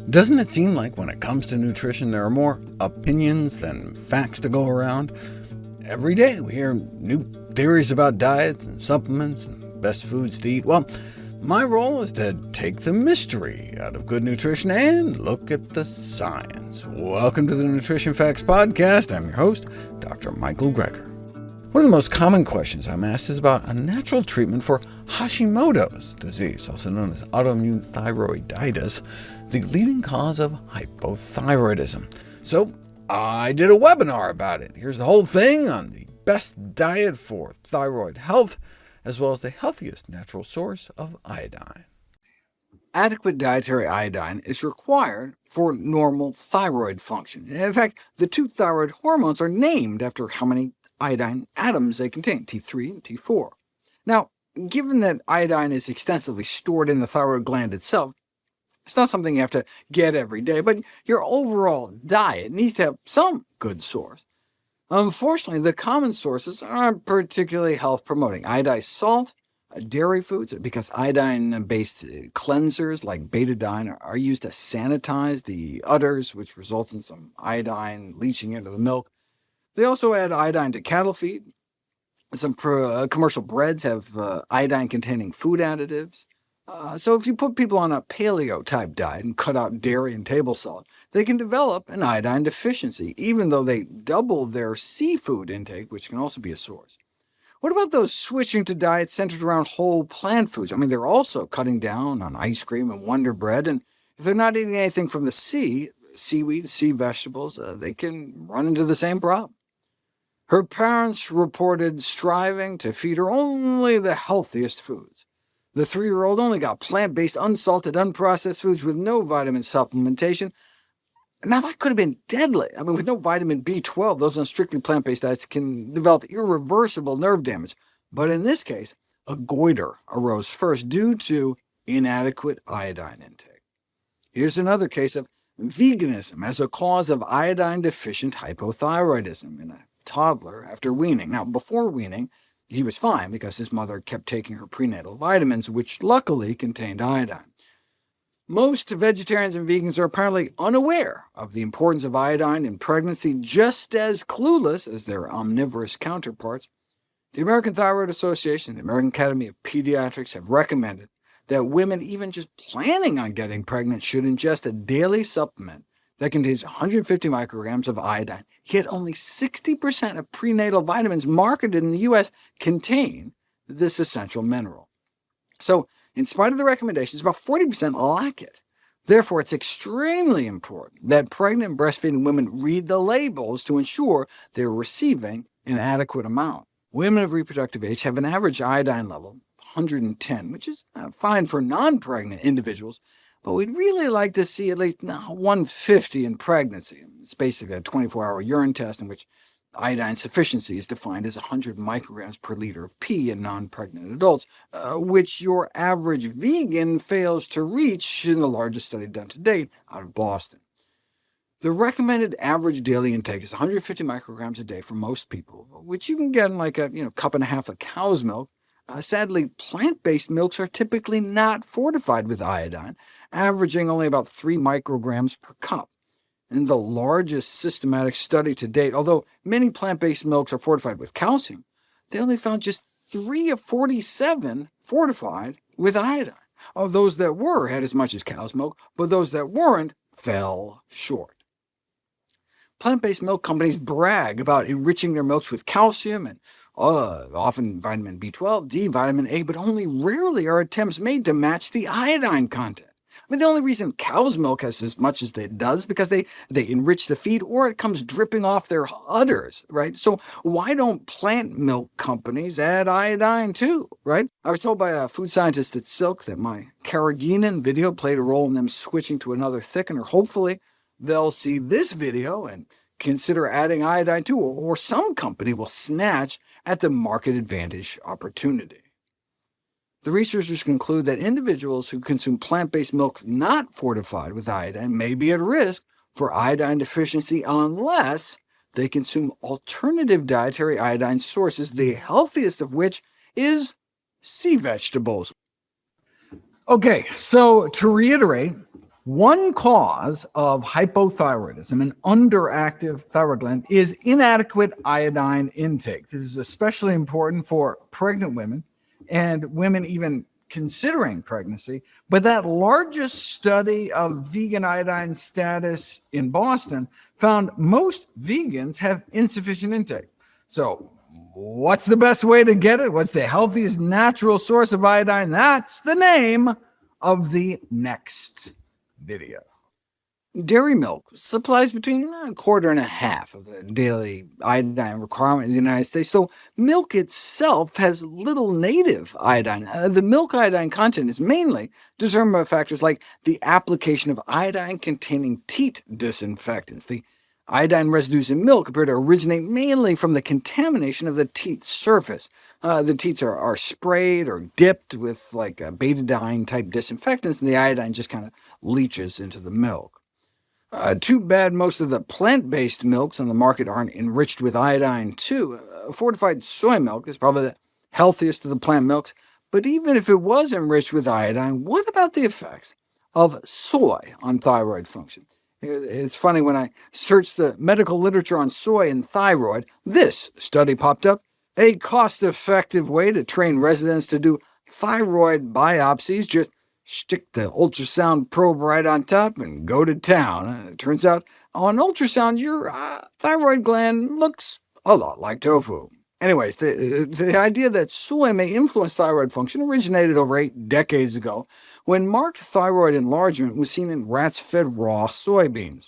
Doesn't it seem like when it comes to nutrition, there are more opinions than facts to go around? Every day we hear new theories about diets and supplements and best foods to eat. Well, my role is to take the mystery out of good nutrition and look at the science. Welcome to the Nutrition Facts podcast. I'm your host, Dr. Michael Greger. One of the most common questions I'm asked is about a natural treatment for Hashimoto's disease, also known as autoimmune thyroiditis, the leading cause of hypothyroidism. So I did a webinar about it. Here's the whole thing on the best diet for thyroid health, as well as the healthiest natural source of iodine. Adequate dietary iodine is required for normal thyroid function. In fact, the two thyroid hormones are named after how many iodine atoms they contain, T3 and T4. Now, given that iodine is extensively stored in the thyroid gland itself, it's not something you have to get every day, but your overall diet needs to have some good source. Unfortunately, the common sources aren't particularly health-promoting. Iodized salt, dairy foods, because iodine-based cleansers like betadine are used to sanitize the udders, which results in some iodine leaching into the milk. They also add iodine to cattle feed. Some commercial breads have iodine-containing food additives. So if you put people on a paleo-type diet and cut out dairy and table salt, they can develop an iodine deficiency, even though they double their seafood intake, which can also be a source. What about those switching to diets centered around whole plant foods? I mean, they're also cutting down on ice cream and Wonder Bread, and if they're not eating anything from the sea, seaweed, sea vegetables, they can run into the same problem. Her parents reported striving to feed her only the healthiest foods. The 3-year-old only got plant-based, unsalted, unprocessed foods with no vitamin supplementation. Now, that could have been deadly. I mean, with no vitamin B12, those on strictly plant-based diets can develop irreversible nerve damage. But in this case, a goiter arose first due to inadequate iodine intake. Here's another case of veganism as a cause of iodine-deficient hypothyroidism in a toddler after weaning. Now, before weaning, he was fine because his mother kept taking her prenatal vitamins, which luckily contained iodine. Most vegetarians and vegans are apparently unaware of the importance of iodine in pregnancy, just as clueless as their omnivorous counterparts. The American Thyroid Association and the American Academy of Pediatrics have recommended that women even just planning on getting pregnant should ingest a daily supplement that contains 150 micrograms of iodine, yet only 60% of prenatal vitamins marketed in the U.S. contain this essential mineral. So, in spite of the recommendations, about 40% lack it. Therefore, it's extremely important that pregnant and breastfeeding women read the labels to ensure they're receiving an adequate amount. Women of reproductive age have an average iodine level of 110, which is fine for non-pregnant individuals, but we'd really like to see at least 150 in pregnancy. It's basically a 24-hour urine test in which iodine sufficiency is defined as 100 micrograms per liter of pee in non-pregnant adults, which your average vegan fails to reach in the largest study done to date out of Boston. The recommended average daily intake is 150 micrograms a day for most people, which you can get in like a cup and a half of cow's milk. Sadly, plant-based milks are typically not fortified with iodine, averaging only about 3 micrograms per cup. In the largest systematic study to date, although many plant-based milks are fortified with calcium, they only found just 3 of 47 fortified with iodine. Of those that were had as much as cow's milk, but those that weren't fell short. Plant-based milk companies brag about enriching their milks with calcium and often vitamin B12, D, vitamin A, but only rarely are attempts made to match the iodine content. I mean, the only reason cow's milk has as much as it does is because they enrich the feed, or it comes dripping off their udders, right? So why don't plant milk companies add iodine too, right? I was told by a food scientist at Silk that my carrageenan video played a role in them switching to another thickener. Hopefully they'll see this video and consider adding iodine too, or some company will snatch at the market advantage opportunity. The researchers conclude that individuals who consume plant-based milks not fortified with iodine may be at risk for iodine deficiency unless they consume alternative dietary iodine sources, the healthiest of which is sea vegetables. Okay, so to reiterate, One cause of hypothyroidism, an underactive thyroid gland, is inadequate iodine intake. This is especially important for pregnant women and women even considering pregnancy. But that largest study of vegan iodine status in Boston found most vegans have insufficient intake. So what's the best way to get it? What's the healthiest natural source of iodine? That's the name of the next video. Dairy milk supplies between a quarter and a half of the daily iodine requirement in the United States, though milk itself has little native iodine. The milk iodine content is mainly determined by factors like the application of iodine-containing teat disinfectants. The iodine residues in milk appear to originate mainly from the contamination of the teat surface. The teats are sprayed or dipped with betadine-type disinfectants, and the iodine just kind of leaches into the milk. Too bad most of the plant-based milks on the market aren't enriched with iodine, too. Fortified soy milk is probably the healthiest of the plant milks, but even if it was enriched with iodine, what about the effects of soy on thyroid function? It's funny, when I searched the medical literature on soy and thyroid, this study popped up: a cost-effective way to train residents to do thyroid biopsies. Just stick the ultrasound probe right on top and go to town. It turns out on ultrasound, your thyroid gland looks a lot like tofu. Anyways, the idea that soy may influence thyroid function originated over 8 decades ago, when marked thyroid enlargement was seen in rats fed raw soybeans.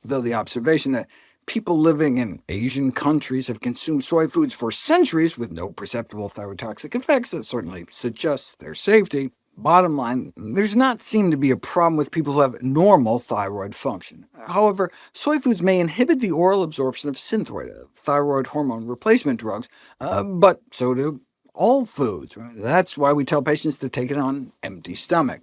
Though the observation that people living in Asian countries have consumed soy foods for centuries with no perceptible thyrotoxic effects certainly suggests their safety. Bottom line, there's not seemed to be a problem with people who have normal thyroid function. However, soy foods may inhibit the oral absorption of Synthroid, thyroid hormone replacement drugs, but so do all foods. Right? That's why we tell patients to take it on an empty stomach.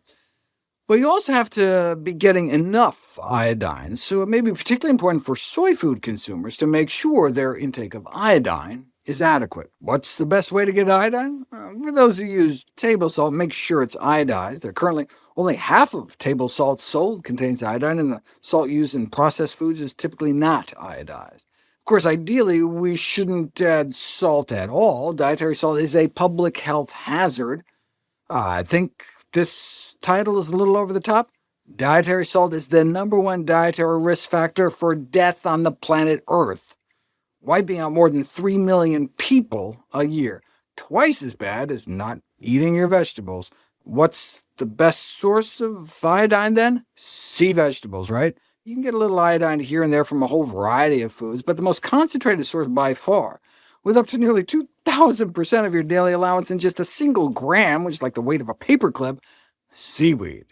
But you also have to be getting enough iodine, so it may be particularly important for soy food consumers to make sure their intake of iodine is adequate. What's the best way to get iodine? For those who use table salt, make sure it's iodized. Currently, only half of table salt sold contains iodine, and the salt used in processed foods is typically not iodized. Of course, ideally, we shouldn't add salt at all. Dietary salt is a public health hazard. I think this title is a little over the top. Dietary salt is the #1 dietary risk factor for death on the planet Earth, wiping out more than 3 million people a year. Twice as bad as not eating your vegetables. What's the best source of iodine, then? Sea vegetables, right? You can get a little iodine here and there from a whole variety of foods, but the most concentrated source by far, with up to nearly 2,000% of your daily allowance in just a single gram, which is like the weight of a paperclip, seaweed.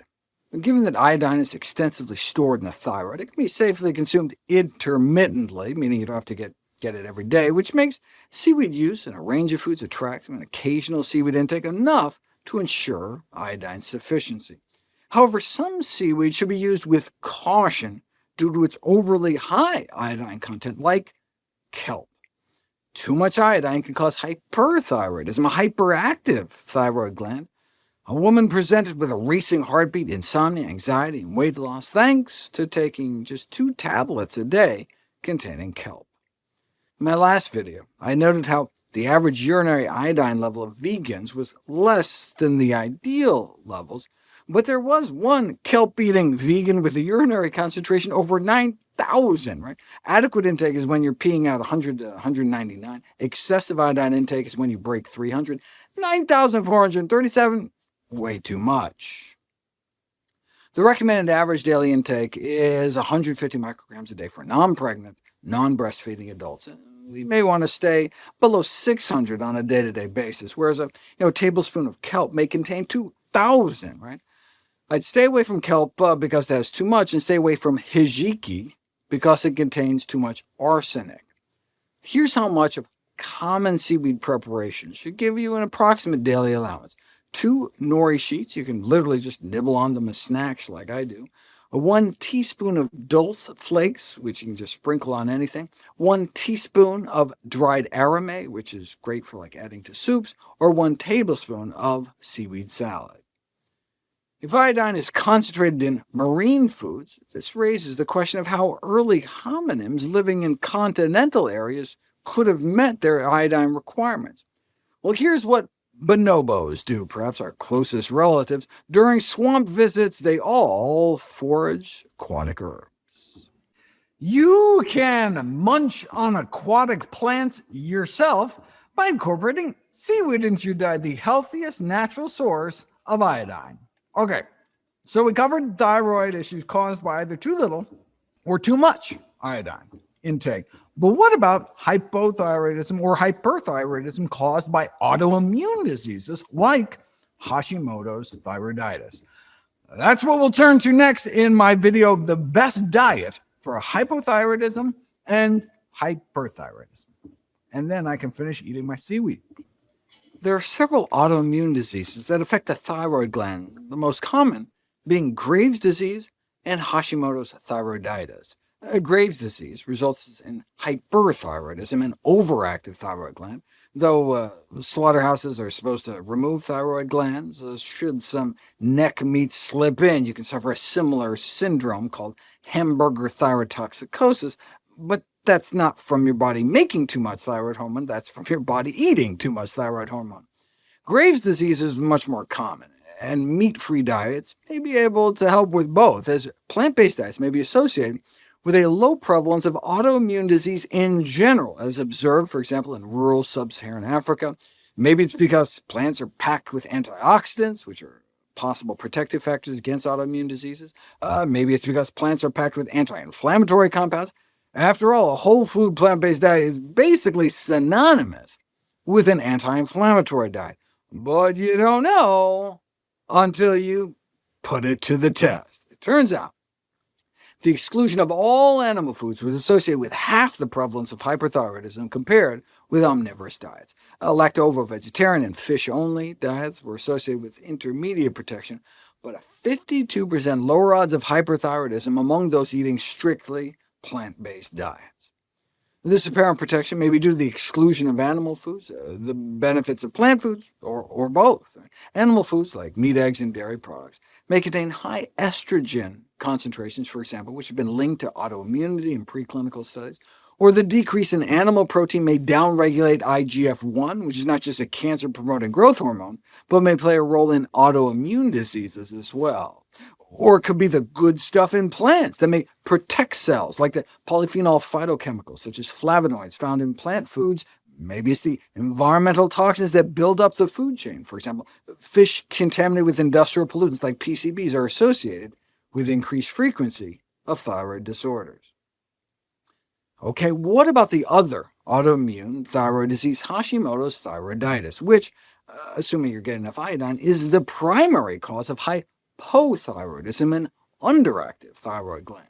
Given that iodine is extensively stored in the thyroid, it can be safely consumed intermittently, meaning you don't have to get it every day, which makes seaweed use in a range of foods attractive, and occasional seaweed intake enough to ensure iodine sufficiency. However, some seaweed should be used with caution due to its overly high iodine content, like kelp. Too much iodine can cause hyperthyroidism, a hyperactive thyroid gland. A woman presented with a racing heartbeat, insomnia, anxiety, and weight loss, thanks to taking just 2 tablets a day containing kelp. In my last video, I noted how the average urinary iodine level of vegans was less than the ideal levels, but there was one kelp-eating vegan with a urinary concentration over 9,000. Right? Adequate intake is when you're peeing out 100 to 199. Excessive iodine intake is when you break 300. 9,437, way too much. The recommended average daily intake is 150 micrograms a day for non-pregnant, non-breastfeeding adults. We may want to stay below 600 on a day-to-day basis, whereas a tablespoon of kelp may contain 2,000. Right? I'd stay away from kelp because it has too much, and stay away from hijiki because it contains too much arsenic. Here's how much of common seaweed preparation should give you an approximate daily allowance. 2 nori sheets, you can literally just nibble on them as snacks like I do. 1 teaspoon of dulse flakes, which you can just sprinkle on anything. 1 teaspoon of dried aramay, which is great for adding to soups, or 1 tablespoon of seaweed salad. If iodine is concentrated in marine foods, this raises the question of how early hominins living in continental areas could have met their iodine requirements. Well, here's what bonobos do, perhaps our closest relatives. During swamp visits, they all forage aquatic herbs. You can munch on aquatic plants yourself by incorporating seaweed into your diet, the healthiest natural source of iodine. Okay, so we covered thyroid issues caused by either too little or too much iodine intake. But what about hypothyroidism or hyperthyroidism caused by autoimmune diseases like Hashimoto's thyroiditis? That's what we'll turn to next in my video, The Best Diet for Hypothyroidism and Hyperthyroidism. And then I can finish eating my seaweed. There are several autoimmune diseases that affect the thyroid gland, the most common being Graves' disease and Hashimoto's thyroiditis. Graves' disease results in hyperthyroidism, an overactive thyroid gland. Though slaughterhouses are supposed to remove thyroid glands, should some neck meat slip in, you can suffer a similar syndrome called hamburger thyrotoxicosis, but that's not from your body making too much thyroid hormone, that's from your body eating too much thyroid hormone. Graves' disease is much more common, and meat-free diets may be able to help with both, as plant-based diets may be associated with a low prevalence of autoimmune disease in general, as observed, for example, in rural sub-Saharan Africa. Maybe it's because plants are packed with antioxidants, which are possible protective factors against autoimmune diseases. Maybe it's because plants are packed with anti-inflammatory compounds. After all, a whole food plant-based diet is basically synonymous with an anti-inflammatory diet. But you don't know until you put it to the test. It turns out the exclusion of all animal foods was associated with half the prevalence of hyperthyroidism compared with omnivorous diets. Lacto-ovo-vegetarian and fish-only diets were associated with intermediate protection, but a 52% lower odds of hyperthyroidism among those eating strictly plant-based diets. This apparent protection may be due to the exclusion of animal foods, the benefits of plant foods, or both. Animal foods, like meat, eggs, and dairy products, may contain high estrogen concentrations, for example, which have been linked to autoimmunity in preclinical studies, or the decrease in animal protein may downregulate IGF-1, which is not just a cancer-promoting growth hormone, but may play a role in autoimmune diseases as well. Or it could be the good stuff in plants that may protect cells, like the polyphenol phytochemicals, such as flavonoids found in plant foods. Maybe it's the environmental toxins that build up the food chain. For example, fish contaminated with industrial pollutants like PCBs are associated with increased frequency of thyroid disorders. Okay, what about the other autoimmune thyroid disease, Hashimoto's thyroiditis, which, assuming you're getting enough iodine, is the primary cause of hypothyroidism, an underactive thyroid gland.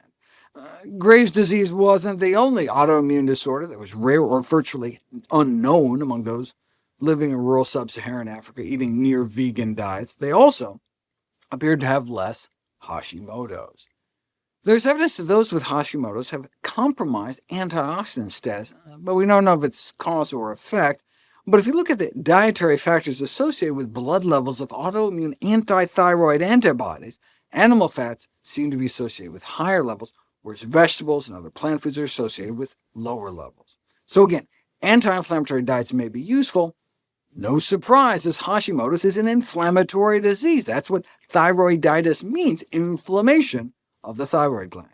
Graves' disease wasn't the only autoimmune disorder that was rare or virtually unknown among those living in rural sub-Saharan Africa eating near-vegan diets. They also appeared to have less Hashimoto's. There's evidence that those with Hashimoto's have compromised antioxidant status, but we don't know if it's cause or effect. But if you look at the dietary factors associated with blood levels of autoimmune anti-thyroid antibodies, animal fats seem to be associated with higher levels, whereas vegetables and other plant foods are associated with lower levels. So again, anti-inflammatory diets may be useful. No surprise, as Hashimoto's is an inflammatory disease. That's what thyroiditis means, inflammation of the thyroid gland.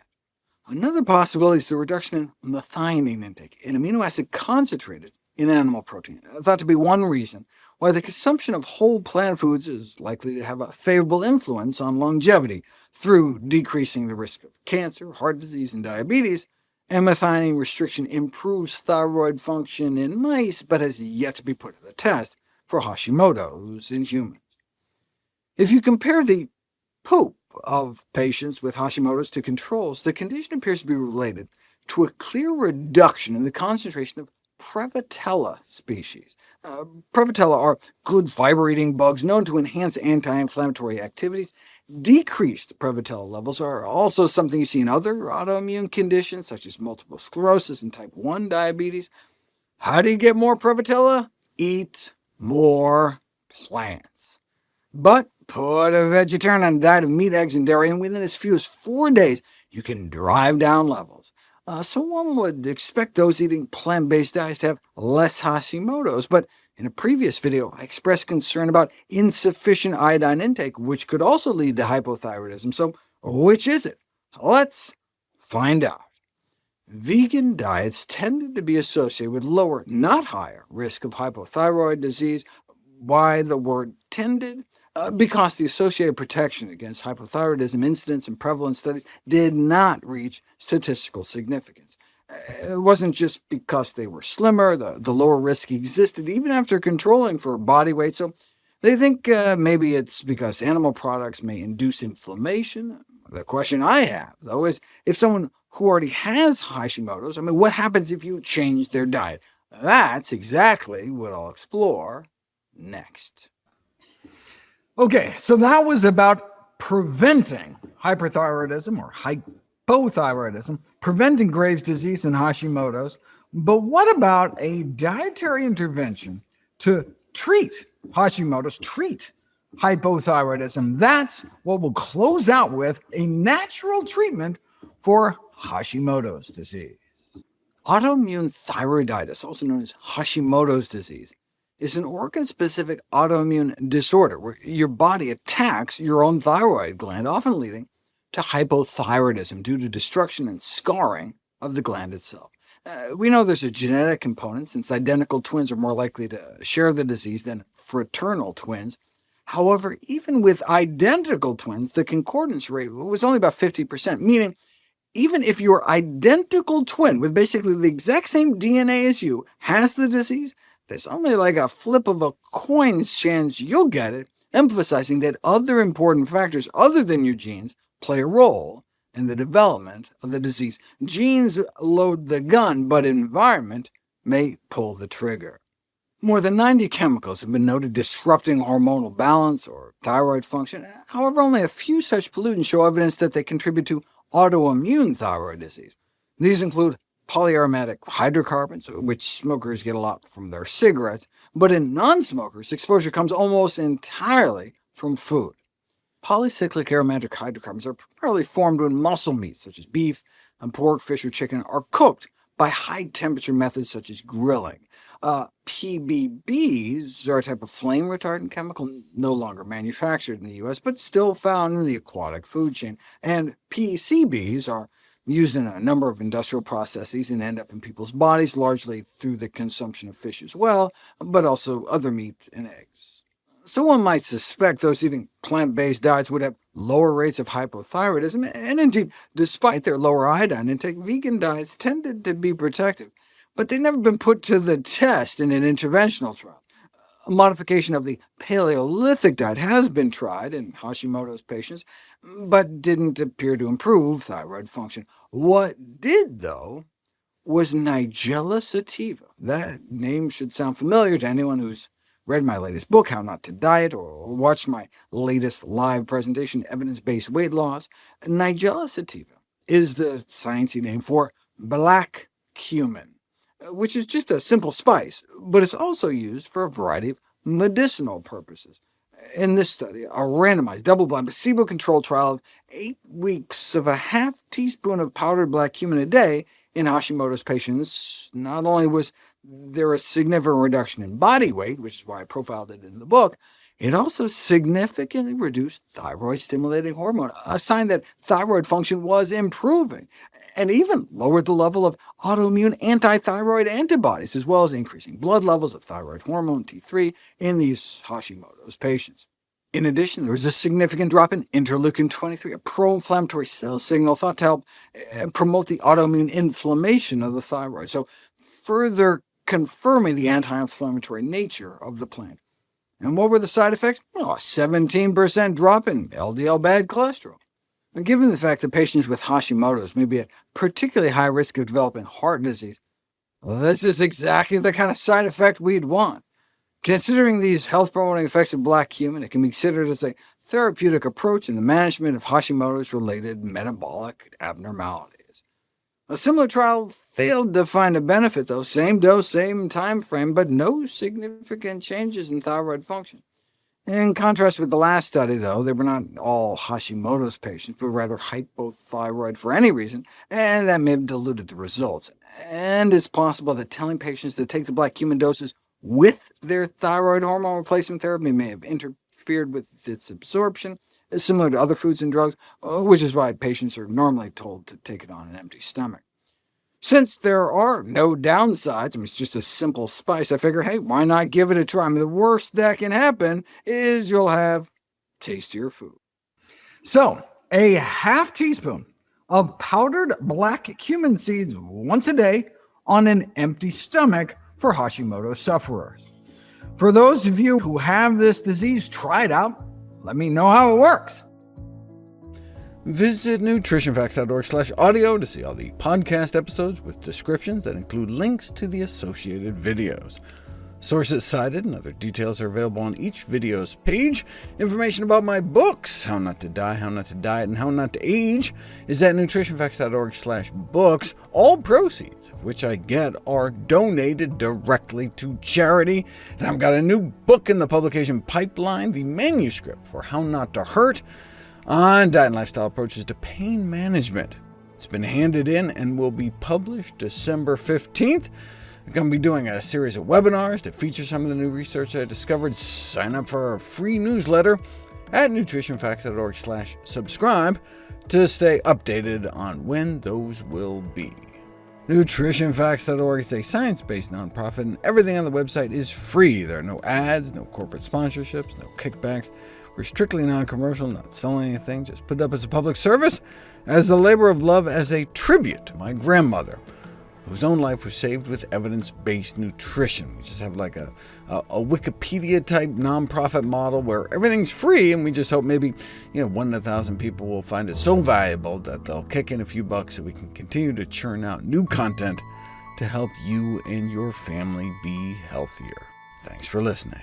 Another possibility is the reduction in methionine intake, an amino acid concentrated in animal protein, thought to be one reason why the consumption of whole plant foods is likely to have a favorable influence on longevity through decreasing the risk of cancer, heart disease, and diabetes. And methionine restriction improves thyroid function in mice, but has yet to be put to the test for Hashimoto's in humans. If you compare the poop of patients with Hashimoto's to controls, the condition appears to be related to a clear reduction in the concentration of Prevotella species. Prevotella are good fiber-eating bugs known to enhance anti-inflammatory activities. Decreased Prevotella levels are also something you see in other autoimmune conditions, such as multiple sclerosis and type 1 diabetes. How do you get more Prevotella? Eat more plants. But Put a vegetarian on a diet of meat, eggs, and dairy, and within as few as 4 days, you can drive down levels. So one would expect those eating plant-based diets to have less Hashimoto's, but in a previous video, I expressed concern about insufficient iodine intake, which could also lead to hypothyroidism. So which is it? Let's find out. Vegan diets tended to be associated with lower, not higher, risk of hypothyroid disease. Why the word tended? Because the associated protection against hypothyroidism incidence and prevalence studies did not reach statistical significance. It wasn't just because they were slimmer, the lower risk existed even after controlling for body weight, so they think maybe it's because animal products may induce inflammation. The question I have, though, is if someone who already has Hashimoto's, what happens if you change their diet? That's exactly what I'll explore next. Okay, so that was about preventing hyperthyroidism or hypothyroidism, preventing Graves' disease and Hashimoto's. But what about a dietary intervention to treat Hashimoto's, treat hypothyroidism? That's what we'll close out with, a natural treatment for Hashimoto's disease. Autoimmune thyroiditis, also known as Hashimoto's disease, is an organ-specific autoimmune disorder where your body attacks your own thyroid gland, often leading to hypothyroidism due to destruction and scarring of the gland itself. We know there's a genetic component, since identical twins are more likely to share the disease than fraternal twins. However, even with identical twins, the concordance rate was only about 50%, meaning even if your identical twin with basically the exact same DNA as you has the disease, there's only like a flip of a coin's chance you'll get it, emphasizing that other important factors other than your genes play a role in the development of the disease. Genes load the gun, but environment may pull the trigger. More than 90 chemicals have been noted disrupting hormonal balance or thyroid function. However, only a few such pollutants show evidence that they contribute to autoimmune thyroid disease. These include polyaromatic hydrocarbons, which smokers get a lot from their cigarettes, but in non-smokers, exposure comes almost entirely from food. Polycyclic aromatic hydrocarbons are primarily formed when muscle meats, such as beef and pork, fish, or chicken, are cooked by high-temperature methods such as grilling. PBBs are a type of flame-retardant chemical no longer manufactured in the U.S., but still found in the aquatic food chain, and PCBs are used in a number of industrial processes and end up in people's bodies, largely through the consumption of fish as well, but also other meat and eggs. So one might suspect those eating plant-based diets would have lower rates of hypothyroidism, and indeed, despite their lower iodine intake, vegan diets tended to be protective, but they've never been put to the test in an interventional trial. A modification of the Paleolithic diet has been tried in Hashimoto's patients, but didn't appear to improve thyroid function. What did, though, was Nigella sativa. That name should sound familiar to anyone who's read my latest book, How Not to Diet, or watched my latest live presentation, Evidence-Based Weight Loss. Nigella sativa is the sciencey name for black cumin, which is just a simple spice, but it's also used for a variety of medicinal purposes. In this study, a randomized, double-blind, placebo-controlled trial of 8 weeks of a half teaspoon of powdered black cumin a day in Hashimoto's patients, not only was there a significant reduction in body weight, which is why I profiled it in the book, it also significantly reduced thyroid-stimulating hormone, a sign that thyroid function was improving, and even lowered the level of autoimmune anti-thyroid antibodies, as well as increasing blood levels of thyroid hormone T3 in these Hashimoto's patients. In addition, there was a significant drop in interleukin-23, a pro-inflammatory cell signal thought to help promote the autoimmune inflammation of the thyroid, so further confirming the anti-inflammatory nature of the plant. And what were the side effects? Well, a 17% drop in LDL bad cholesterol. And given the fact that patients with Hashimoto's may be at particularly high risk of developing heart disease, well, this is exactly the kind of side effect we'd want. Considering these health-promoting effects of black cumin, it can be considered as a therapeutic approach in the management of Hashimoto's related metabolic abnormalities. A similar trial failed to find a benefit, though. Same dose, same time frame, but no significant changes in thyroid function. In contrast with the last study, though, they were not all Hashimoto's patients, but rather hypothyroid for any reason, and that may have diluted the results. And it's possible that telling patients to take the black cumin doses with their thyroid hormone replacement therapy may have interfered with its absorption, similar to other foods and drugs, which is why patients are normally told to take it on an empty stomach. Since there are no downsides, it's just a simple spice, I figure, hey, why not give it a try? The worst that can happen is you'll have tastier food. So, a half teaspoon of powdered black cumin seeds once a day on an empty stomach for Hashimoto sufferers. For those of you who have this disease, try it out. Let me know how it works. Visit NutritionFacts.org/audio to see all the podcast episodes with descriptions that include links to the associated videos. Sources cited and other details are available on each video's page. Information about my books, How Not to Die, How Not to Diet, and How Not to Age, is at NutritionFacts.org/books. All proceeds of which I get are donated directly to charity. And I've got a new book in the publication pipeline, the manuscript for How Not to Hurt, on diet and lifestyle approaches to pain management. It's been handed in and will be published December 15th. I'm going to be doing a series of webinars to feature some of the new research I discovered. Sign up for our free newsletter at NutritionFacts.org/subscribe to stay updated on when those will be. NutritionFacts.org is a science-based nonprofit, and everything on the website is free. There are no ads, no corporate sponsorships, no kickbacks. We're strictly non-commercial, not selling anything, just put up as a public service, as a labor of love, as a tribute to my grandmother, whose own life was saved with evidence-based nutrition. We just have like a Wikipedia-type nonprofit model where everything's free, and we just hope maybe 1 in 1,000 people will find it so valuable that they'll kick in a few bucks so we can continue to churn out new content to help you and your family be healthier. Thanks for listening.